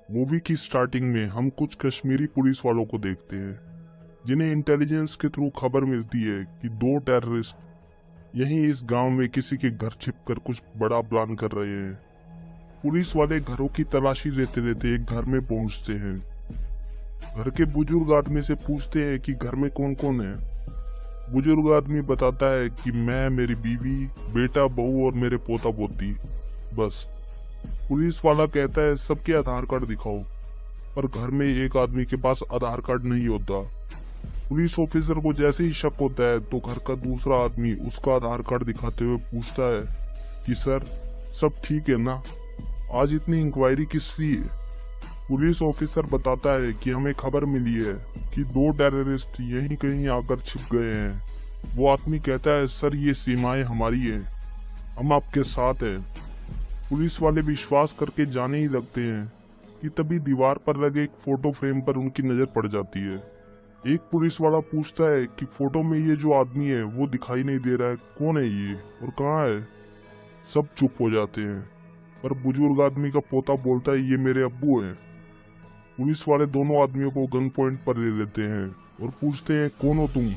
Movie की starting में हम कुछ कश्मीरी पुलिस वालों को देखते हैं जिन्हें इंटेलिजेंस के थ्रू खबर मिलती है कि दो टेररिस्ट यहीं इस गांव में किसी के घर छिपकर कुछ बड़ा प्लान कर रहे हैं। पुलिस वाले घरों की तलाशी लेते लेते एक घर में पहुंचते हैं। घर के बुजुर्ग आदमी से पूछते हैं कि घर में कौन कौन है। बुजुर्ग आदमी बताता है कि मैं, मेरी बीवी, बेटा, बहू और मेरे पोता पोती, बस। पुलिस वाला कहता है सबके आधार कार्ड दिखाओ, पर घर में एक आदमी के पास आधार कार्ड नहीं होता। पुलिस ऑफिसर को जैसे ही शक होता है तो घर का दूसरा आदमी उसका आधार कार्ड दिखाते हुए पूछता है कि सर, सब ठीक है ना, आज इतनी इंक्वायरी किस लिए? पुलिस ऑफिसर बताता है कि हमें खबर मिली है कि दो टेररिस्ट यहीं कहीं आकर छिप गए हैं। वो आदमी कहता है सर, ये सीमाएं हमारी है, हम आपके साथ हैं। पुलिस वाले विश्वास करके जाने ही लगते हैं कि तभी दीवार पर लगे एक फोटो फ्रेम पर उनकी नजर पड़ जाती है। एक पुलिस वाला पूछता है कि फोटो में ये जो आदमी है वो दिखाई नहीं दे रहा है, कौन है ये और कहाँ है? सब चुप हो जाते हैं, पर बुजुर्ग आदमी का पोता बोलता है ये मेरे अब्बू हैं। पुलिस वाले दोनों आदमियों को गन पॉइंट पर ले लेते हैं और पूछते हैं कौन हो तुम?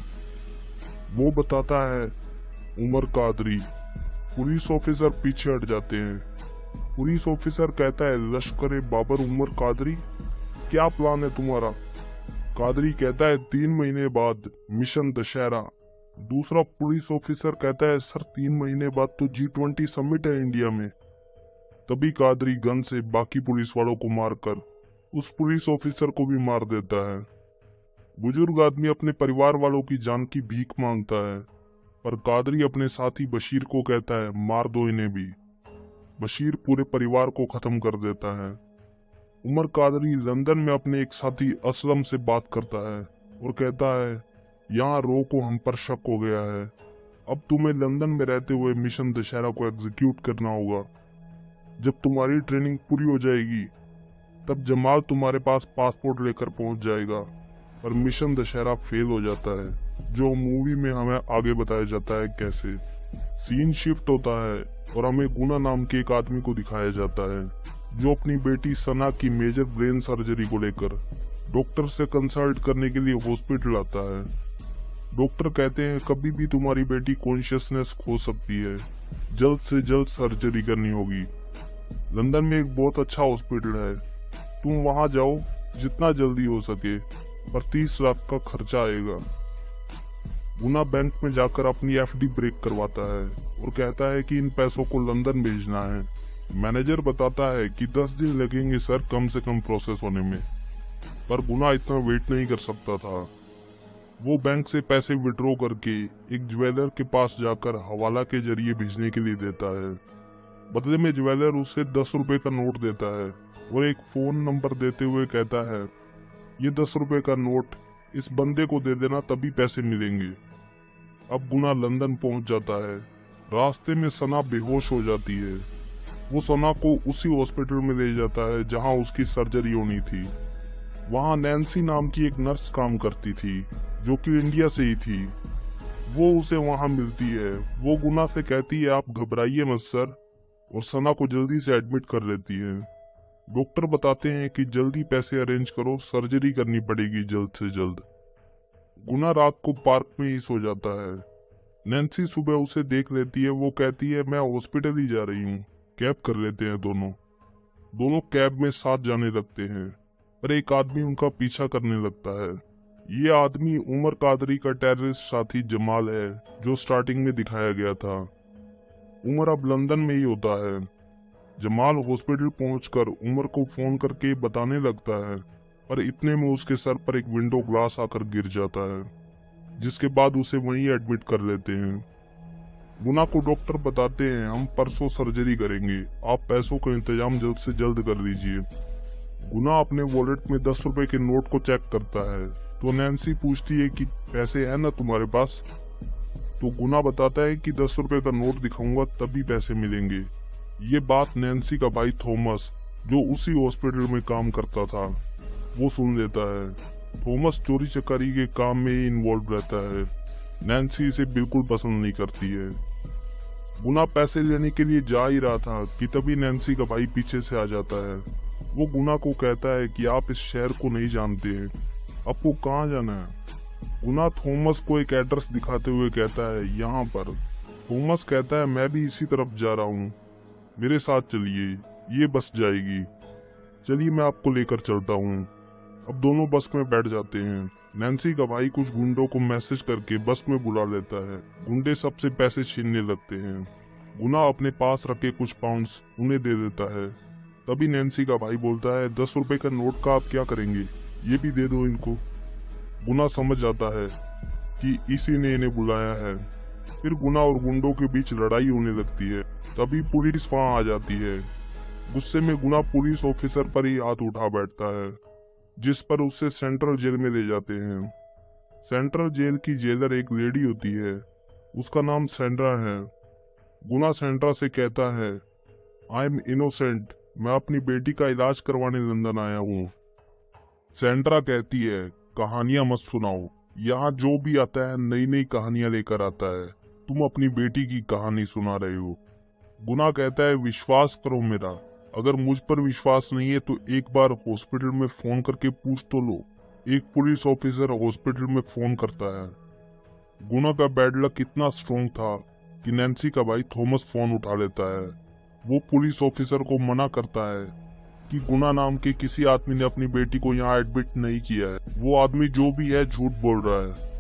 वो बताता है उमर कादरी। पुलिस ऑफिसर पीछे हट जाते हैं। पुलिस ऑफिसर कहता है लश्कर बाबर उमर कादरी, क्या प्लान है तुम्हारा? कादरी कहता है 3 महीने बाद मिशन दशहरा। दूसरा पुलिस ऑफिसर कहता है सर, 3 महीने बाद तो G20 समिट है इंडिया में। तभी कादरी गन से बाकी पुलिस वालों को मारकर उस पुलिस ऑफिसर को भी मार देता है। बुजुर्ग आदमी अपने परिवार वालों की जान की भीख मांगता है, पर कादरी अपने साथी बशीर को कहता है मार दो इन्हें भी। बशीर पूरे परिवार को खत्म कर देता है। उमर कादरी लंदन में अपने एक साथी असलम से बात करता है और कहता है यहाँ रो को हम पर शक हो गया है, अब तुम्हें लंदन में रहते हुए मिशन दशहरा को एग्जीक्यूट करना होगा। जब तुम्हारी ट्रेनिंग पूरी हो जाएगी तब जमाल तुम्हारे पास पासपोर्ट लेकर पहुंच जाएगा। पर मिशन दशहरा फेल हो जाता है, जो मूवी में हमें आगे बताया जाता है कैसे। सीन शिफ्ट होता है और हमें गुना नाम के एक आदमी को दिखाया जाता है जो अपनी बेटी सना की मेजर ब्रेन सर्जरी को लेकर डॉक्टर से कंसल्ट करने के लिए हॉस्पिटल आता है। डॉक्टर कहते हैं कभी भी तुम्हारी बेटी कॉन्शियसनेस खो सकती है, जल्द से जल्द सर्जरी करनी होगी। लंदन में एक बहुत अच्छा हॉस्पिटल है, तुम वहां जाओ जितना जल्दी हो सके, पर 30 लाख का खर्चा आएगा। गुना बैंक में जाकर अपनी FD ब्रेक करवाता है और कहता है कि इन पैसों को लंदन भेजना है। मैनेजर बताता है कि 10 दिन लगेंगे सर कम से कम प्रोसेस होने में, पर गुना इतना वेट नहीं कर सकता था। वो बैंक से पैसे विड्रॉ करके एक ज्वेलर के पास जाकर हवाला के जरिए भेजने के लिए देता है। बदले में ज्वेलर उसे 10 रुपए का नोट देता है और एक फोन नंबर देते हुए कहता है ये 10 रुपए का नोट इस बंदे को दे देना, तभी पैसे मिलेंगे। अब गुना लंदन पहुंच जाता है। रास्ते में सना बेहोश हो जाती है। वो सना को उसी हॉस्पिटल में ले जाता है जहां उसकी सर्जरी होनी थी। वहां नैन्सी नाम की एक नर्स काम करती थी जो कि इंडिया से ही थी। वो उसे वहां मिलती है। वो गुना से कहती है आप घबराइए मत सर, और सना को जल्दी से एडमिट कर लेती है। डॉक्टर बताते हैं कि जल्दी पैसे अरेंज करो, सर्जरी करनी पड़ेगी जल्द से जल्द। गुना रात को पार्क में ही सो जाता है। नैन्सी सुबह उसे देख लेती है। वो कहती है मैं हॉस्पिटल ही जा रही हूँ, कैब कर लेते हैं दोनों कैब में साथ जाने लगते हैं, पर एक आदमी उनका पीछा करने लगता है। ये आदमी उमर कादरी का टेररिस्ट साथी जमाल है जो स्टार्टिंग में दिखाया गया था। उमर अब लंदन में ही होता है। जमाल हॉस्पिटल पहुंचकर उमर को फोन करके बताने लगता है, पर इतने में उसके सर पर एक विंडो ग्लास आकर गिर जाता है, जिसके बाद उसे वहीं एडमिट कर लेते हैं। गुना को डॉक्टर बताते हैं हम परसों सर्जरी करेंगे, आप पैसों का इंतजाम जल्द से जल्द कर दीजिए। गुना अपने वॉलेट में 10 रुपए के नोट को चेक करता है तो नैन्सी पूछती है कि पैसे है ना तुम्हारे पास? तो गुना बताता है कि 10 रुपए का नोट दिखाऊंगा तभी पैसे मिलेंगे। ये बात नैन्सी का भाई थॉमस, जो उसी हॉस्पिटल में काम करता था, वो सुन लेता है। थॉमस चोरी चकारी के काम में ही इन्वॉल्व रहता है। नैन्सी इसे बिल्कुल पसंद नहीं करती है। गुना पैसे लेने के लिए जा ही रहा था कि तभी नैन्सी का भाई पीछे से आ जाता है वो गुना को कहता है कि आप इस शहर को नहीं जानते हैं, आपको कहाँ जाना है। गुना थॉमस को एक एड्रेस दिखाते हुए कहता है यहाँ पर। थॉमस कहता है मैं भी इसी तरफ जा रहा हूँ, मेरे साथ चलिए, ये बस जाएगी। चलिए मैं आपको लेकर चलता हूँ। अब दोनों बस में बैठ जाते हैं। नैन्सी का भाई कुछ गुंडों को मैसेज करके बस में बुला लेता है। गुंडे सबसे पैसे छीनने लगते हैं। गुना अपने पास रखे कुछ पाउंड्स उन्हें दे देता है। तभी नैन्सी का भाई बोलता है 10 रुपए का नोट का आप क्या करेंगे, ये भी दे दो इनको। गुना समझ जाता है कि इसी ने इन्हें बुलाया है। फिर गुना और गुंडों के बीच लड़ाई होने लगती है। तभी पुलिस वहां आ जाती है। गुस्से में गुना पुलिस ऑफिसर पर ही हाथ उठा बैठता है, जिस पर उसे सेंट्रल जेल में ले जाते हैं। सेंट्रल जेल की जेलर एक लेडी होती है, उसका नाम सेंड्रा है। गुना सेंड्रा से कहता है आई एम इनोसेंट, मैं अपनी बेटी का इलाज करवाने लंदन आया हूँ। सेंड्रा कहती है कहानियां मत सुनाओ, यहाँ जो भी आता है नई नई कहानियां लेकर आता है, तुम अपनी बेटी की कहानी सुना रहे हो। गुना कहता है विश्वास करो मेरा, अगर मुझ पर विश्वास नहीं है तो एक बार हॉस्पिटल में फोन करके पूछ तो लो। एक पुलिस ऑफिसर हॉस्पिटल में फोन करता है। गुना का बैड लक इतना स्ट्रॉन्ग था कि नैन्सी का भाई थॉमस फोन उठा लेता है। वो पुलिस ऑफिसर को मना करता है कि गुना नाम के किसी आदमी ने अपनी बेटी को यहाँ एडमिट नहीं किया है, वो आदमी जो भी है झूठ बोल रहा है।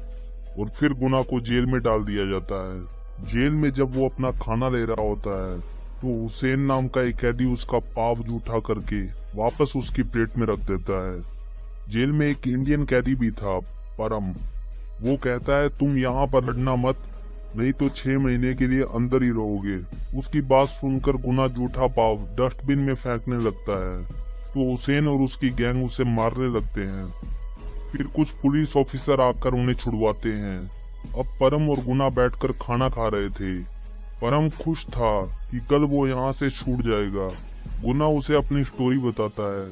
और फिर गुना को जेल में डाल दिया जाता है। जेल में जब वो अपना खाना ले रहा होता है तो हुसैन नाम का एक कैदी उसका पाव जूठा करके वापस उसकी प्लेट में रख देता है। जेल में एक इंडियन कैदी भी था, परम। वो कहता है तुम यहाँ पर लड़ना मत, नहीं तो 6 महीने के लिए अंदर ही रहोगे। उसकी बात सुनकर गुना जूठा पाव डस्टबिन में फेंकने लगता है तो हुसैन और उसकी गैंग उसे मारने लगते हैं। फिर कुछ पुलिस ऑफिसर आकर उन्हें छुड़वाते हैं। अब परम और गुना बैठकर खाना खा रहे थे। परम खुश था कि कल वो यहाँ से छूट जाएगा। गुना उसे अपनी स्टोरी बताता है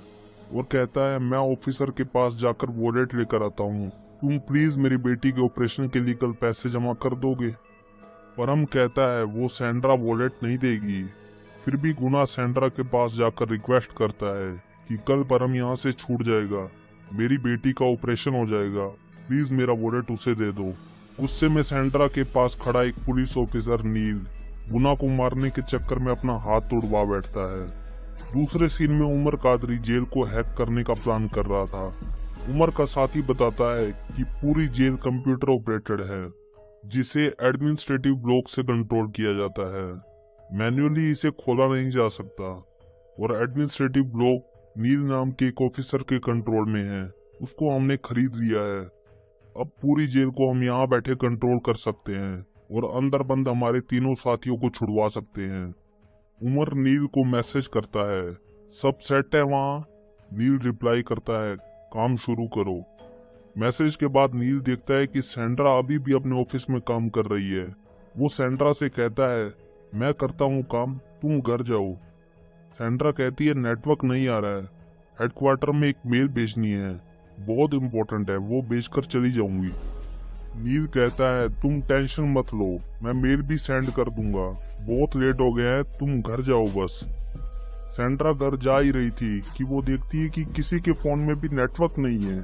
और कहता है मैं ऑफिसर के पास जाकर वॉलेट लेकर आता हूँ, तुम प्लीज मेरी बेटी के ऑपरेशन के लिए कल पैसे जमा कर दोगे। परम कहता है वो सेंड्रा वॉलेट नहीं देगी। फिर भी गुना सेंड्रा के पास जाकर रिक्वेस्ट करता है कि कल परम यहाँ से छूट जाएगा, मेरी बेटी का ऑपरेशन हो जाएगा, प्लीज मेरा वॉलेट उसे दे दो। गुस्से में सेंड्रा के पास खड़ा एक पुलिस ऑफिसर नील गुना को मारने के चक्कर में अपना हाथ तोड़वा बैठता है। दूसरे सीन में उमर कादरी जेल को हैक करने का प्लान कर रहा था। उमर का साथी बताता है कि पूरी जेल कंप्यूटर ऑपरेटेड है, जिसे एडमिनिस्ट्रेटिव ब्लॉक से कंट्रोल किया जाता है। मैन्युअली इसे खोला नहीं जा सकता और एडमिनिस्ट्रेटिव ब्लॉक नील नाम के एक ऑफिसर के कंट्रोल में है, उसको हमने खरीद लिया है। अब पूरी जेल को हम यहाँ बैठे कंट्रोल कर सकते हैं और अंदर बंद हमारे तीनों साथियों को छुड़वा सकते हैं। उमर नील को मैसेज करता है सब सेट है वहाँ। नील रिप्लाई करता है काम शुरू करो। मैसेज के बाद नील देखता है कि सेंड्रा अभी भी अपने ऑफिस में काम कर रही है। वो सेंड्रा से कहता है मैं करता हूँ काम, तुम घर जाओ। सेंड्रा कहती है नेटवर्क नहीं आ रहा है, हेडक्वार्टर में एक मेल भेजनी है, बहुत इम्पोर्टेंट है, वो भेजकर चली जाऊंगी। नील कहता है तुम टेंशन मत लो, मैं मेल भी सेंड कर दूंगा, बहुत लेट हो गया है, तुम घर जाओ बस। सेंड्रा घर जा ही रही थी कि वो देखती है कि किसी के फोन में भी नेटवर्क नहीं है।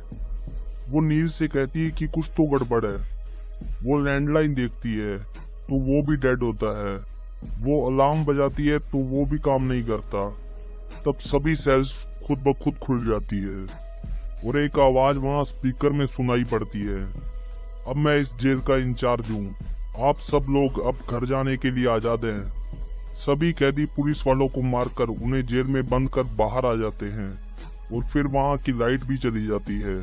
वो नील से कहती है कि कुछ तो गड़बड़ है। वो लैंडलाइन देखती है तो वो भी डेड होता है। वो अलार्म बजाती है तो वो भी काम नहीं करता। तब सभी सेल्स खुद ब खुद खुल जाती है और एक आवाज वहां स्पीकर में सुनाई पड़ती है अब मैं इस जेल का इंचार्ज हूँ, आप सब लोग अब घर जाने के लिए आजाद हैं। सभी कैदी पुलिस वालों को मारकर उन्हें जेल में बंद कर बाहर आ जाते हैं और फिर वहां की लाइट भी चली जाती है।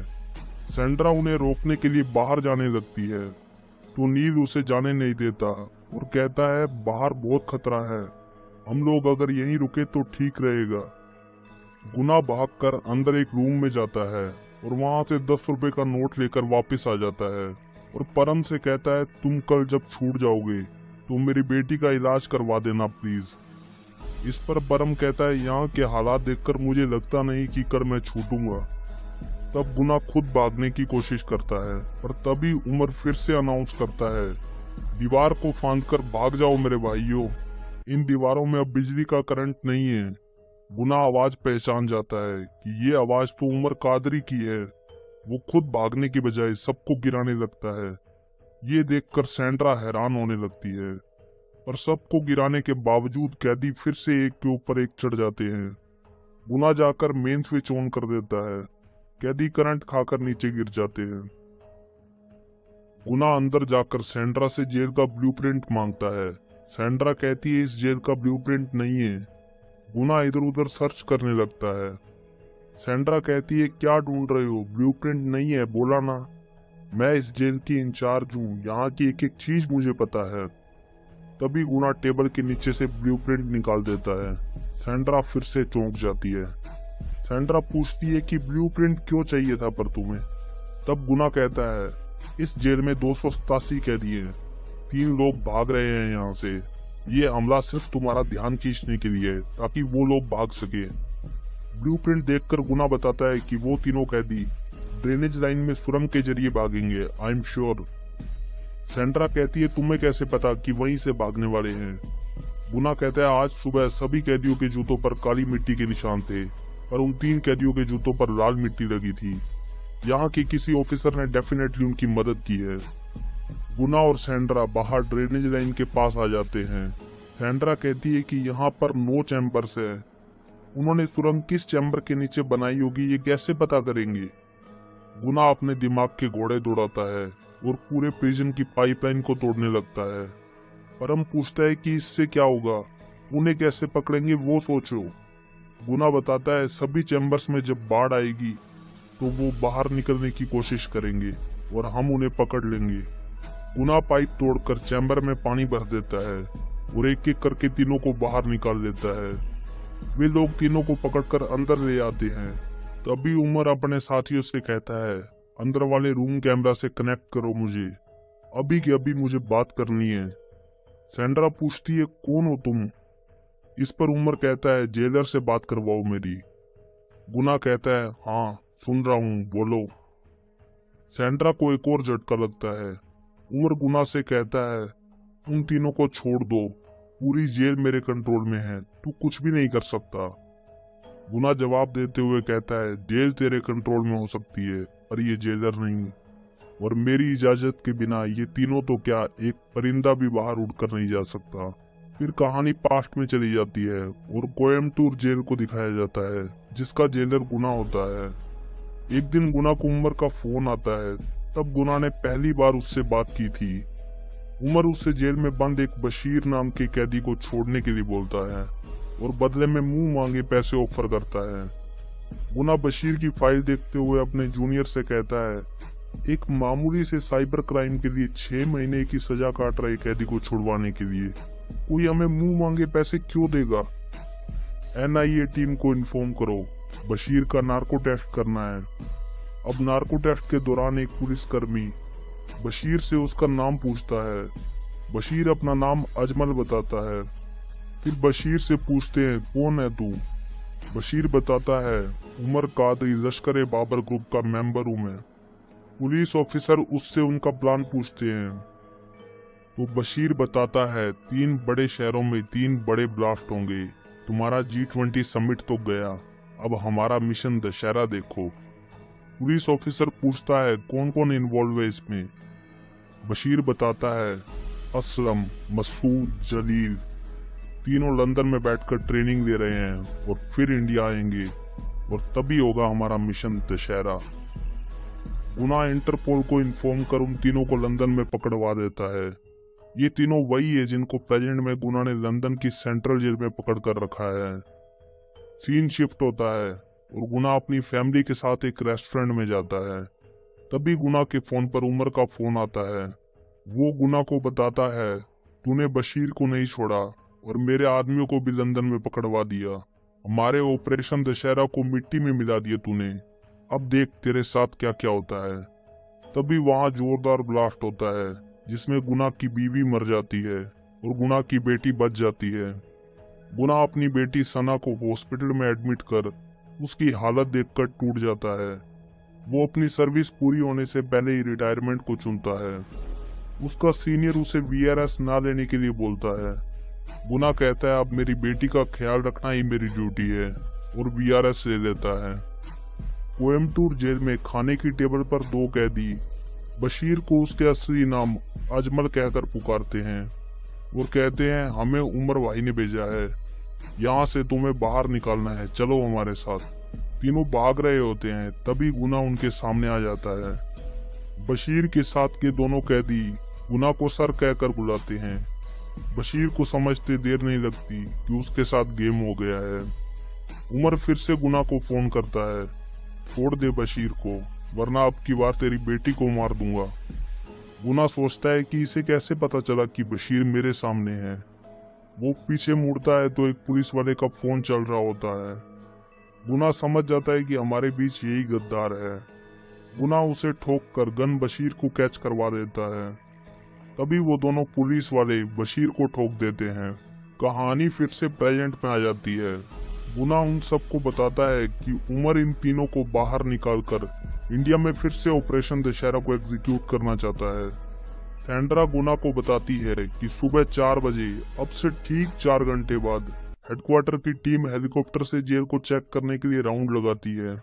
सेंड्रा उन्हें रोकने के लिए बाहर जाने लगती है तो नील उसे जाने नहीं देता और कहता है बाहर बहुत खतरा है, हम लोग अगर यहीं रुके तो ठीक रहेगा। गुना भागकर अंदर एक रूम में जाता है और वहां से 10 रुपए का नोट लेकर वापस आ जाता है और परम से कहता है तुम कल जब छूट जाओगे तो मेरी बेटी का इलाज करवा देना प्लीज। इस पर परम कहता है यहाँ के हालात देखकर मुझे लगता नहीं कि कल मैं छूटूंगा। तब गुना खुद भागने की कोशिश करता है पर तभी उमर फिर से अनाउंस करता है दीवार को फांदकर भाग जाओ मेरे भाइयों, इन दीवारों में अब बिजली का करंट नहीं है, गुना आवाज पहचान जाता है कि ये आवाज तो उमर कादरी की है। वो खुद भागने की बजाय सबको गिराने लगता है। ये देखकर सैंड्रा हैरान होने लगती है, पर सबको गिराने के बावजूद कैदी फिर से एक के ऊपर एक चढ़ जाते हैं। गुना जाकर मेन स्विच ऑन कर देता है। कैदी करंट खाकर नीचे गिर जाते हैं। गुना अंदर जाकर सैंड्रा से जेल का ब्लूप्रिंट मांगता है। सैंड्रा कहती है इस जेल का ब्लूप्रिंट नहीं है। गुना इधर उधर सर्च करने लगता है। सैंड्रा कहती है क्या ढूंढ रहे हो, ब्लूप्रिंट नहीं है, बोला ना। मैं इस जेल की इंचार्ज हूँ, यहाँ की एक एक चीज मुझे पता है। तभी गुना टेबल के नीचे से ब्लूप्रिंट निकाल देता है। सैंड्रा फिर से चौंक जाती है। सैंड्रा पूछती है कि ब्लूप्रिंट क्यों चाहिए था पर तुम्हें। तब गुना कहता है इस जेल में 287 कैदी हैं। 3 लोग भाग रहे हैं यहाँ से। ये हमला सिर्फ तुम्हारा ध्यान खींचने के लिए है ताकि वो लोग भाग सके। ब्लूप्रिंट देखकर गुना बताता है कि वो तीनों कैदी ड्रेनेज लाइन में सुरंग के जरिए भागेंगे, आई एम श्योर। सैंड्रा कहती है तुम्हें कैसे पता कि वहीं से भागने वाले हैं। गुना कहता है आज सुबह सभी कैदियों के जूतों पर काली मिट्टी के निशान थे, पर उन 3 कैदियों के जूतों पर लाल मिट्टी लगी थी। यहाँ के किसी ऑफिसर ने डेफिनेटली उनकी मदद की है। गुना और सैंड्रा बाहर ड्रेनेज लाइन के पास आ जाते हैं। सैंड्रा कहती है कि यहाँ पर 9 चैम्बर्स है। उन्होंने सुरंग किस चैम्बर के नीचे बनाई होगी ये कैसे पता करेंगे। गुना अपने दिमाग के घोड़े दौड़ाता है और पूरे प्रिजन की पाइपलाइन को तोड़ने लगता है। परम पूछता है कि इससे क्या होगा, उन्हें कैसे पकड़ेंगे वो सोचो। गुना बताता है सभी चैम्बर्स में जब बाढ़ आएगी तो वो बाहर निकलने की कोशिश करेंगे और हम उन्हें पकड़ लेंगे। गुना पाइप तोड़कर चैम्बर में पानी भर देता है और एक एक करके तीनों को बाहर निकाल लेता है। वे लोग तीनों को पकड़कर अंदर ले आते हैं। तभी उमर अपने साथियों से कहता है अंदर वाले रूम कैमरा से कनेक्ट करो मुझे, अभी की अभी मुझे बात करनी है। सैंड्रा पूछती है कौन हो तुम। इस पर उमर कहता है जेलर से बात करवाओ मेरी। गुना कहता है हाँ सुन रहा हूँ, बोलो। सैंड्रा को एक और झटका लगता है। उमर गुना से कहता है उन तीनों को छोड़ दो, पूरी जेल मेरे कंट्रोल में है, तू कुछ भी नहीं कर सकता। गुना जवाब देते हुए कहता है जेल तेरे कंट्रोल में हो सकती है पर ये जेलर नहीं, और मेरी इजाजत के बिना ये तीनों तो क्या एक परिंदा भी बाहर उड़कर नहीं जा सकता। फिर कहानी पास्ट में चली जाती है और कोयम्बटूर जेल को दिखाया जाता है जिसका जेलर गुना होता है। एक दिन गुना को उमर का फोन आता है। तब गुना ने पहली बार उससे बात की थी। उमर उससे जेल में बंद एक बशीर नाम के कैदी को छोड़ने के लिए बोलता है और बदले में मुंह मांगे पैसे ऑफर करता है। गुना बशीर की फाइल देखते हुए अपने जूनियर से कहता है एक मामूली से साइबर क्राइम के लिए 6 महीने की सजा काट रहे कैदी को छुड़वाने के लिए कोई हमें मुंह मांगे पैसे क्यों देगा। NIA टीम को इन्फॉर्म करो, बशीर का नार्को टेस्ट करना है। अब नार्को टेस्ट के दौरान एक पुलिसकर्मी बशीर से उसका नाम पूछता है। बशीर अपना नाम अजमल बताता है। फिर बशीर से पूछते हैं कौन है तू। बशीर बताता है उमर कादरी लश्कर बाबर ग्रुप का मेंबर हूं मैं। पुलिस ऑफिसर उससे उनका प्लान पूछते हैं तो बशीर बताता है 3 बड़े शहरों में 3 बड़े ब्लास्ट होंगे। तुम्हारा G20 समिट तो गया, अब हमारा मिशन दशहरा देखो। पुलिस ऑफिसर पूछता है कौन कौन इन्वॉल्व है इसमें। बशीर बताता है असलम, मसूद, जलील, तीनों लंदन में बैठकर ट्रेनिंग ले रहे हैं और फिर इंडिया आएंगे और तभी होगा हमारा मिशन दशहरा। गुना इंटरपोल को इन्फॉर्म कर उन तीनों को लंदन में पकड़वा देता है। ये तीनों वही है जिनको प्रेजेंट में गुना ने लंदन की सेंट्रल जेल में पकड़ कर रखा है। सीन शिफ्ट होता है और गुना अपनी फैमिली के साथ एक रेस्टोरेंट में जाता है। तभी गुना के फोन पर उमर का फोन आता है। वो गुना को बताता है तूने बशीर को नहीं छोड़ा और मेरे आदमियों को भी लंदन में पकड़वा दिया। हमारे ऑपरेशन दशहरा को मिट्टी में मिला दिया तूने। अब देख तेरे साथ क्या क्या होता है। तभी वहाँ जोरदार ब्लास्ट होता है जिसमें गुना की बीवी मर जाती है और गुना की बेटी बच जाती है। गुना अपनी बेटी सना को हॉस्पिटल में एडमिट कर उसकी हालत देखकर टूट जाता है। वो अपनी सर्विस पूरी होने से पहले ही रिटायरमेंट को चुनता है। उसका सीनियर उसे VRS ना लेने के लिए बोलता है। गुना कहता है अब मेरी बेटी का ख्याल रखना ही मेरी ड्यूटी है और वीआरएस ले लेता है। कोयम्बटूर जेल में खाने की टेबल पर दो कैदी बशीर को उसके असली नाम अजमल कहकर पुकारते हैं और कहते हैं हमें उमर भाई ने भेजा है, यहाँ से तुम्हें बाहर निकालना है, चलो हमारे साथ। तीनों भाग रहे होते हैं, तभी गुना उनके सामने आ जाता है। बशीर के साथ के दोनों कैदी गुना को सर कहकर बुलाते हैं। बशीर को समझते देर नहीं लगती कि उसके साथ गेम हो गया है। उमर फिर से गुना को फोन करता है, छोड़ दे बशीर को वरना अब की बार तेरी बेटी को मार दूंगा। गुना सोचता है कि इसे कैसे पता चला कि बशीर मेरे सामने है। वो पीछे मुड़ता है तो एक पुलिस वाले का फोन चल रहा होता है। गुना समझ जाता है कि हमारे बीच यही गद्दार है। गुना उसे ठोक कर गन बशीर को कैच करवा देता है। तभी वो दोनों पुलिस वाले बशीर को ठोक देते हैं। कहानी फिर से प्रेजेंट में आ जाती है। गुना उन सबको बताता है कि उमर इन तीनों को बाहर निकालकर इंडिया में फिर से ऑपरेशन दशहरा को एग्जीक्यूट करना चाहता है। सैंड्रा गुना को बताती है कि सुबह 4 बजे अब से ठीक 4 घंटे बाद हेडक्वार्टर की टीम हेलीकॉप्टर से जेल को चेक करने के लिए राउंड लगाती है।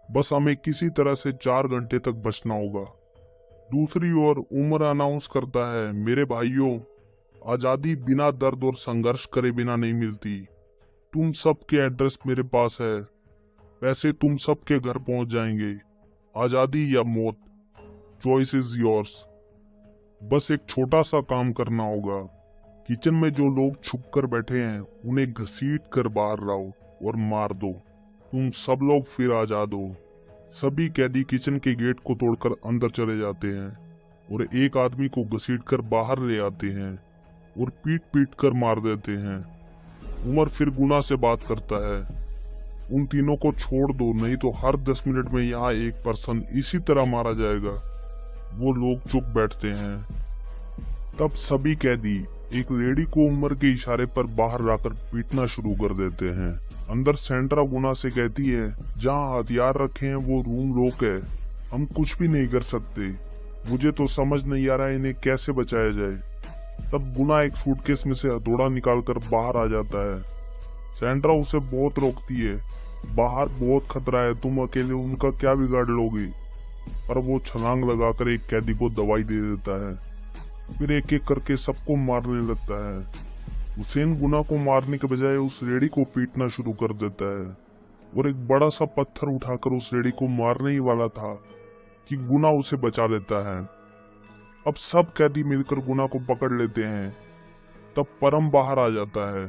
बस हमें किसी तरह से 4 घंटे तक बचना होगा। दूसरी ओर उमर अनाउंस करता है, मेरे भाइयों, आजादी बिना दर्द और संघर्ष करे बिना नहीं मिलती। तुम सबके एड्रेस मेरे पास है, पैसे तुम सबके घर पहुंच जाएंगे। आजादी या मौत, चॉइस इज योर्स। बस एक छोटा सा काम करना होगा। किचन में जो लोग छुप कर बैठे हैं उन्हें घसीट कर बाहर लाओ और मार दो। तुम सब लोग फिर आजाद हो। सभी कैदी किचन के गेट को तोड़कर अंदर चले जाते हैं और एक आदमी को घसीटकर बाहर ले आते हैं और पीट पीट कर मार देते हैं। उमर फिर गुना से बात करता है, उन तीनों को छोड़ दो नहीं तो हर 10 मिनट में यहाँ एक पर्सन इसी तरह मारा जाएगा। वो लोग चुप बैठते हैं। तब सभी कैदी एक लेडी को उमर के इशारे पर बाहर लाकर पीटना शुरू कर देते हैं। अंदर सैंड्रा गुना से कहती है, जहाँ हथियार रखे हैं वो रूम लॉक है, हम कुछ भी नहीं कर सकते। मुझे तो समझ नहीं आ रहा इन्हें कैसे बचाया जाए। तब गुना एक सूटकेस में से हथौड़ा निकालकर बाहर आ जाता है। सैंड्रा उसे बहुत रोकती है, बाहर बहुत खतरा है, तुम अकेले उनका क्या बिगाड़ लोगे। पर वो छलांग लगाकर एक कैदी को दवाई दे देता है। फिर एक एक करके सबको मारने लगता है। हुसैन गुना को मारने के बजाय उस लेडी को पीटना शुरू कर देता है और एक बड़ा सा पत्थर उठाकर उस लेडी को मारने ही वाला था कि गुना उसे बचा लेता है। अब सब कैदी मिलकर गुना को पकड़ लेते हैं। तब परम बाहर आ जाता है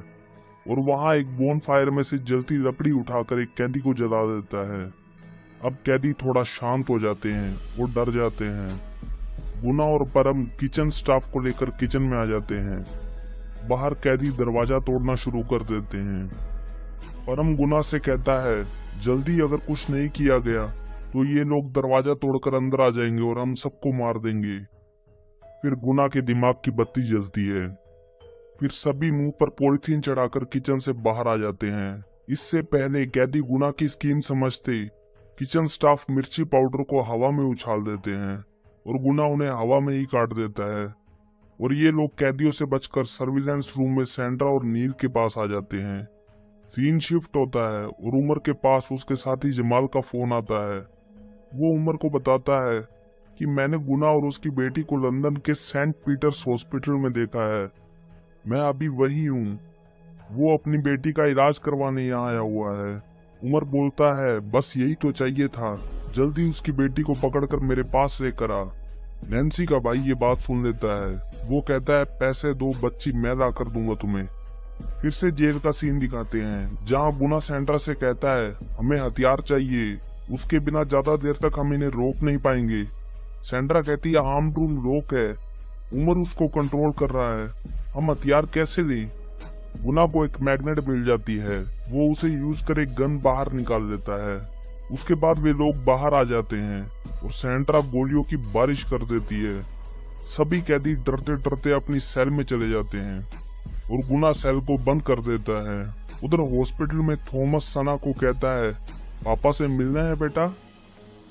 और वहां एक बोन फायर में से जलती लकड़ी उठाकर एक कैदी को जला देता है। अब कैदी थोड़ा शांत हो जाते हैं और डर जाते हैं। गुना और परम किचन स्टाफ को लेकर किचन में आ जाते हैं। बाहर कैदी दरवाजा तोड़ना शुरू कर देते हैं। परम गुना से कहता है, जल्दी अगर कुछ नहीं किया गया तो ये लोग दरवाजा तोड़कर अंदर आ जाएंगे और हम सबको मार देंगे। फिर गुना के दिमाग की बत्ती जलती है। फिर सभी मुंह पर पॉलिथीन चढ़ाकर किचन से बाहर आ जाते हैं। इससे पहले कैदी गुना की स्कीम समझते किचन स्टाफ मिर्ची पाउडर को हवा में उछाल देते हैं और गुना उन्हें हवा में ही काट देता है और ये लोग कैदियों से बचकर सर्विलेंस रूम में सैंड्रा और नील के पास आ जाते हैं। सीन शिफ्ट होता है और उमर के पास उसके साथी जमाल का फोन आता है। वो उमर को बताता है कि मैंने गुना और उसकी बेटी को लंदन के सेंट पीटर्स हॉस्पिटल में देखा है, मैं अभी वही हूँ। वो अपनी बेटी का इलाज करवाने यहाँ आया हुआ है। उमर बोलता है, बस यही तो चाहिए था, जल्दी उसकी बेटी को पकड़कर मेरे पास लेकर आ। नैन्सी का भाई ये बात सुन लेता है। वो कहता है, पैसे दो बच्ची, मैं ला कर दूंगा तुम्हें। फिर से जेल का सीन दिखाते हैं जहाँ गुना सैंड्रा से कहता है, हमें हथियार चाहिए, उसके बिना ज्यादा देर तक हम इन्हें रोक नहीं पाएंगे। सैंड्रा कहती है, आर्म रूम लॉक है, उमर उसको कंट्रोल कर रहा है, हम हथियार कैसे लें। गुना को एक मैग्नेट मिल जाती है, वो उसे यूज कर एक गन बाहर निकाल लेता है। उसके बाद वे लोग बाहर आ जाते हैं और सैंड्रा गोलियों की बारिश कर देती है। सभी कैदी डरते डरते अपनी सेल में चले जाते हैं और गुना सेल को बंद कर देता है। उधर हॉस्पिटल में थॉमस सना को कहता है, पापा से मिलना है बेटा।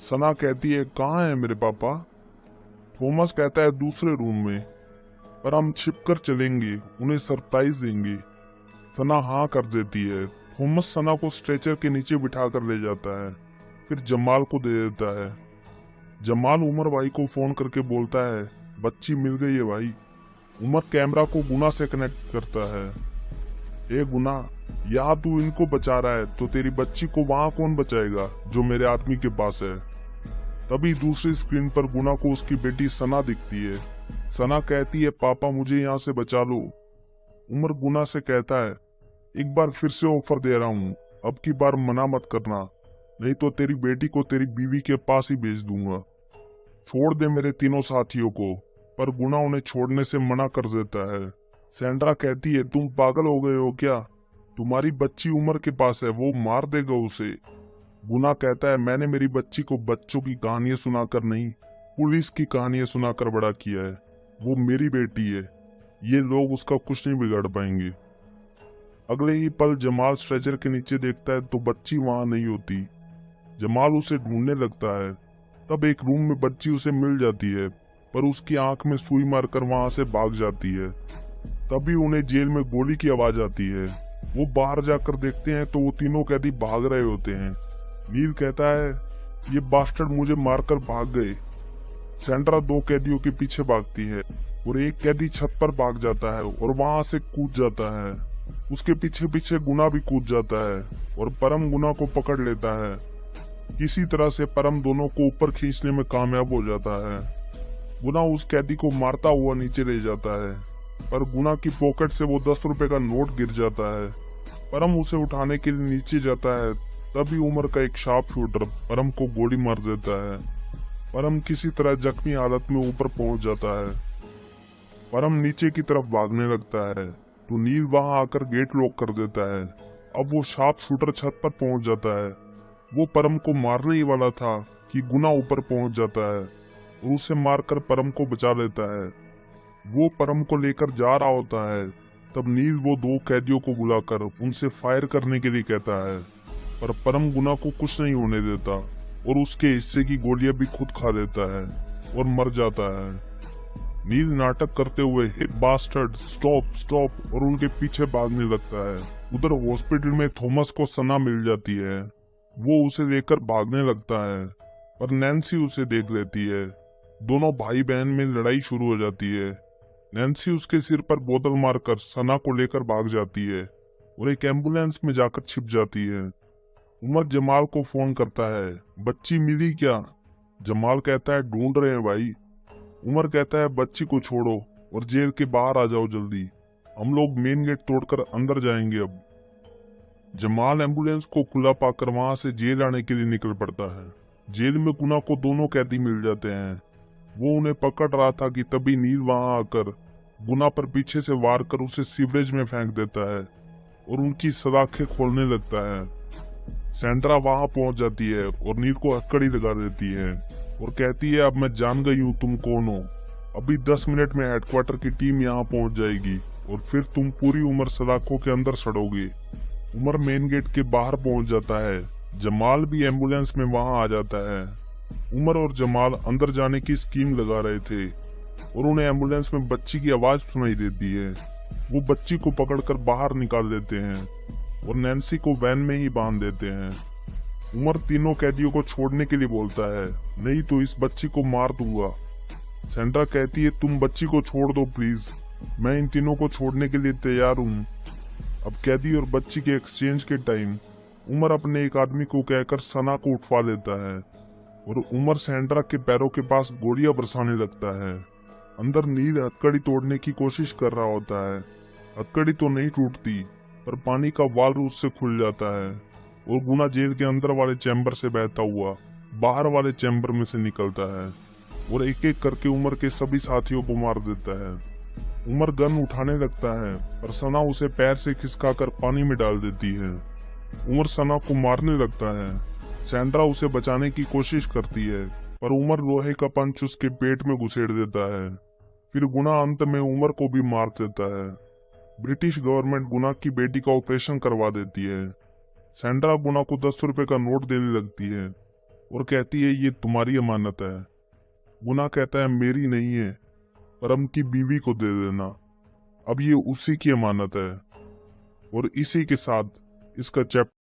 सना कहती है, कहाँ है मेरे पापा। थॉमस कहता है, दूसरे रूम में। पर हम छिपकर चलेंगे, उन्हें सरप्राइज देंगे। सना हाँ कर देती है। थॉमस सना को स्ट्रेचर के नीचे बिठा कर ले जाता है, फिर जमाल को दे देता है। जमाल उमर भाई को फोन करके बोलता है, बच्ची मिल गई है भाई। उमर कैमरा को गुना से कनेक्ट करता है। ए गुना, यहाँ तू इनको बचा रहा है तो तेरी बच्ची को वहाँ कौन बचाएगा जो मेरे आदमी के पास है। तभी दूसरी स्क्रीन पर गुना को उसकी बेटी सना दिखती है। सना कहती है, पापा मुझे यहाँ से बचा लो। उमर गुना से कहता है, एक बार फिर से ऑफर दे रहा हूँ, अब की बार मना मत करना, नहीं तो तेरी बेटी को तेरी बीवी के पास ही भेज दूंगा। छोड़ दे मेरे तीनों साथियों को। पर गुना उन्हें छोड़ने से मना कर देता है। सैंड्रा कहती है, तुम पागल हो गए हो क्या? तुम्हारी बच्ची उमर के पास है, वो मार देगा उसे। गुना कहता है, मैंने मेरी बच्ची को बच्चों की कहानियां सुनाकर नहीं, पुलिस की कहानियां सुनाकर बड़ा किया है। वो मेरी बेटी है, ये लोग उसका कुछ नहीं बिगाड़ पाएंगे। अगले ही पल जमाल स्ट्रेचर के नीचे देखता है तो बच्ची वहां नहीं होती। जमाल उसे ढूंढने लगता है। तब एक रूम में बच्ची उसे मिल जाती है, पर उसकी आंख में सुई मारकर वहां से भाग जाती है। तभी उन्हें जेल में गोली की आवाज आती है। वो बाहर जाकर देखते हैं तो वो तीनों कैदी भाग रहे होते हैं। नील कहता है, ये बास्टर्ड मुझे मारकर भाग गए। सैंड्रा दो कैदियों के पीछे भागती है और एक कैदी छत पर भाग जाता है और वहां से कूद जाता है। उसके पीछे पीछे गुना भी कूद जाता है और परम गुना को पकड़ लेता है। किसी तरह से परम दोनों को ऊपर खींचने में कामयाब हो जाता है। गुना उस कैदी को मारता हुआ नीचे ले जाता है, पर गुना की पॉकेट से वो 10 रुपए का नोट गिर जाता है। परम उसे उठाने के लिए नीचे जाता है। तभी उमर का एक शार्प शूटर परम को गोली मार देता है। परम किसी तरह जख्मी हालत में ऊपर पहुंच जाता है। परम नीचे की तरफ भागने लगता है तो नील वहां आकर गेट लॉक कर देता है। अब वो शार्प शूटर छत पर पहुंच जाता है। वो परम को मारने ही वाला था कि गुना ऊपर पहुंच जाता है और उसे मारकर परम को बचा लेता है। वो परम को लेकर जा रहा होता है, तब नील वो दो कैदियों को बुलाकर उनसे फायर करने के लिए कहता है, पर परम गुना को कुछ नहीं होने देता और उसके हिस्से की गोलियां भी खुद खा लेता है और मर जाता है। नील नाटक करते हुए, हे बास्टर्ड, स्टॉप स्टॉप, और उनके पीछे भागने लगता है। उधर हॉस्पिटल में थॉमस को सना मिल जाती है। वो उसे लेकर भागने लगता है, पर नैन्सी उसे देख लेती है। दोनों भाई बहन में लड़ाई शुरू हो जाती है। नैन्सी उसके सिर पर बोतल मारकर सना को लेकर भाग जाती है और एक एम्बुलेंस में जाकर छिप जाती है। उमर जमाल को फोन करता है, बच्ची मिली क्या? जमाल कहता है, ढूंढ रहे हैं भाई। उमर कहता है, बच्ची को छोड़ो और जेल के बाहर आ जाओ जल्दी, हम लोग मेन गेट तोड़कर अंदर जाएंगे अब। जमाल एम्बुलेंस को खुला पाकर वहां से जेल आने के लिए निकल पड़ता है। जेल में गुना को दोनों कैदी मिल जाते हैं। वो उन्हें पकड़ रहा था कि तभी नील वहां आकर गुना पर पीछे से वार कर उसे सीवरेज में फेंक देता है और उनकी सलाखें खोलने लगता है। सैंड्रा वहां पहुंच जाती है और नील को हथकड़ी लगा देती है और कहती है, अब मैं जान गई हूँ तुम कौन हो। अभी 10 मिनट में हेडक्वार्टर की टीम यहाँ पहुंच जाएगी और फिर तुम पूरी उम्र सलाखों के अंदर सड़ोगे। उमर मेन गेट के बाहर पहुंच जाता है। जमाल भी एम्बुलेंस में वहां आ जाता है। उमर और जमाल अंदर जाने की स्कीम लगा रहे थे और उन्हें एम्बुलेंस में बच्ची की आवाज सुनाई देती है। वो बच्ची को पकड़कर बाहर निकाल देते हैं और नैन्सी को वैन में ही बांध देते हैं। उमर तीनों कैदियों को छोड़ने के लिए बोलता है, नहीं तो इस बच्ची को मार दूंगा। सैंड्रा कहती है, तुम बच्ची को छोड़ दो प्लीज, मैं इन तीनों को छोड़ने के लिए तैयार हूँ। अब कैदी और बच्ची के एक्सचेंज के टाइम उमर अपने एक आदमी को कहकर सना को उठवा लेता है और उमर सैंड्रा के पैरों के पास गोलियां बरसाने लगता है। अंदर नील हथकड़ी तोड़ने की कोशिश कर रहा होता है। हथकड़ी तो नहीं टूटती, पर पानी का वाल्व उससे खुल जाता है और गुना जेल के अंदर वाले चैम्बर से बहता हुआ बाहर वाले चैम्बर में से निकलता है और एक एक करके उमर के सभी साथियों को मार देता है। उमर गन उठाने लगता है, पर सना उसे पैर से खिसकाकर पानी में डाल देती है। उमर सना को मारने लगता है। सैंड्रा उसे बचाने की कोशिश करती है, पर उमर लोहे का पंच उसके पेट में घुसेड़ देता है। फिर गुना अंत में उमर को भी मार देता है। ब्रिटिश गवर्नमेंट गुना की बेटी का ऑपरेशन करवा देती है। सैंड्रा गुना को 10 रुपए का नोट देने लगती है और कहती है, ये तुम्हारी अमानत है। गुना कहता है, मेरी नहीं है। परम की बीवी को दे देना। अब ये उसी की अमानत है। और इसी के साथ इसका चैप्टर